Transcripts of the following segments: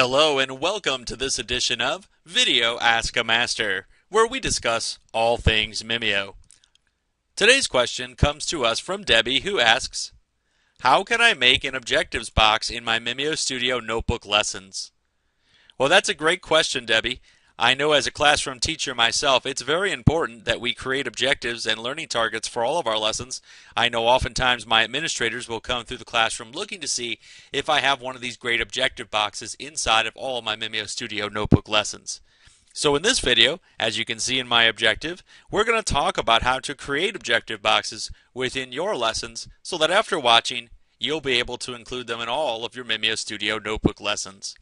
Hello and welcome to this edition of Video Ask a Master, where we discuss all things Mimio. Today's question comes to us from Debbie, who asks, how can I make an objectives box in my MimioStudio Notebook lessons? Well, that's a great question, Debbie. I know as a classroom teacher myself, it's very important that we create objectives and learning targets for all of our lessons. I know oftentimes my administrators will come through the classroom looking to see if I have one of these great objective boxes inside of all of my MimioStudio Notebook lessons. So in this video, as you can see in my objective, we're going to talk about how to create objective boxes within your lessons so that after watching, you'll be able to include them in all of your MimioStudio Notebook lessons.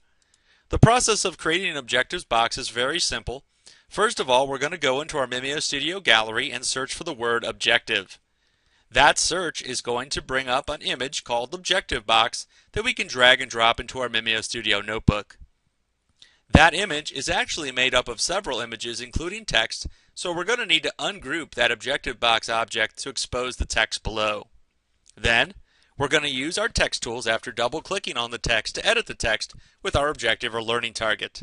The process of creating an objectives box is very simple. First of all, we're going to go into our MimioStudio gallery and search for the word objective. That search is going to bring up an image called objective box that we can drag and drop into our MimioStudio Notebook. That image is actually made up of several images including text, so we're going to need to ungroup that objective box object to expose the text below. Then, we're going to use our text tools after double-clicking on the text to edit the text with our objective or learning target.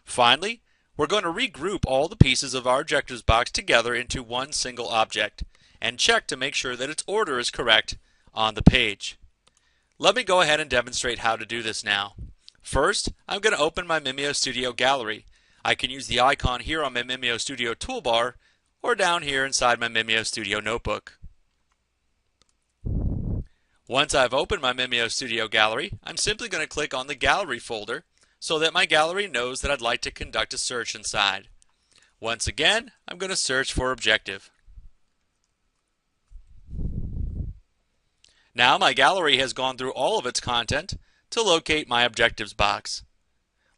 Finally, we're going to regroup all the pieces of our objectives box together into one single object and check to make sure that its order is correct on the page. Let me go ahead and demonstrate how to do this now. First, I'm going to open my MimioStudio gallery. I can use the icon here on my MimioStudio toolbar or down here inside my MimioStudio Notebook. Once I've opened my MimioStudio gallery, I'm simply going to click on the gallery folder so that my gallery knows that I'd like to conduct a search inside. Once again, I'm going to search for objective. Now my gallery has gone through all of its content to locate my objectives box.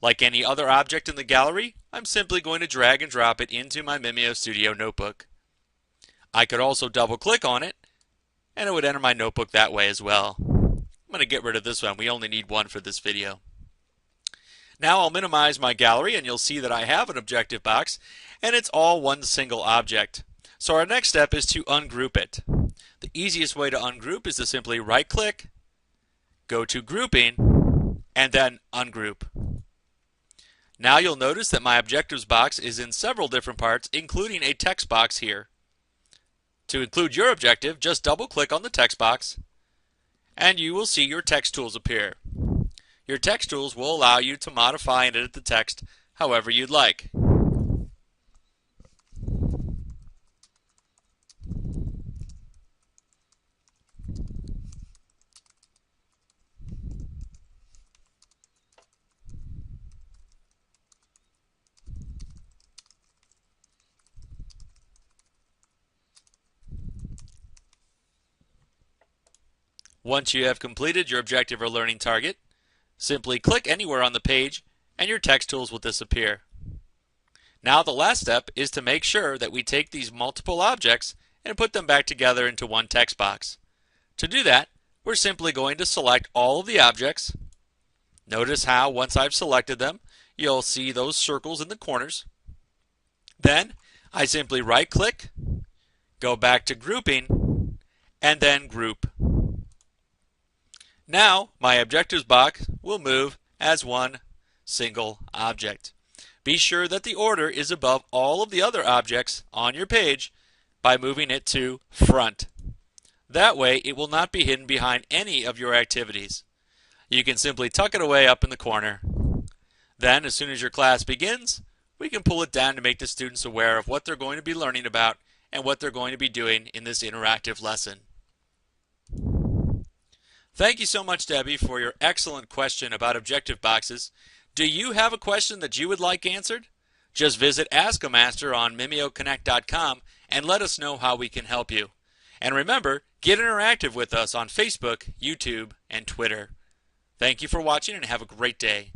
Like any other object in the gallery, I'm simply going to drag and drop it into my MimioStudio Notebook. I could also double click on it and it would enter my notebook that way as well. I'm going to get rid of this one. We only need one for this video. Now I'll minimize my gallery and you'll see that I have an objective box and it's all one single object. So our next step is to ungroup it. The easiest way to ungroup is to simply right click, go to grouping, and then ungroup. Now you'll notice that my objectives box is in several different parts, including a text box here. To include your objective, just double click on the text box and you will see your text tools appear. Your text tools will allow you to modify and edit the text however you'd like. Once you have completed your objective or learning target, simply click anywhere on the page and your text tools will disappear. Now the last step is to make sure that we take these multiple objects and put them back together into one text box. To do that, we're simply going to select all of the objects. Notice how once I've selected them, you'll see those circles in the corners. Then I simply right click, go back to grouping, and then group. Now, my objectives box will move as one single object. Be sure that the order is above all of the other objects on your page by moving it to front. That way, it will not be hidden behind any of your activities. You can simply tuck it away up in the corner. Then, as soon as your class begins, we can pull it down to make the students aware of what they're going to be learning about and what they're going to be doing in this interactive lesson. Thank you so much, Debbie, for your excellent question about objective boxes. Do you have a question that you would like answered? Just visit Ask a Master on MimioConnect.com and let us know how we can help you. And remember, get interactive with us on Facebook, YouTube, and Twitter. Thank you for watching and have a great day.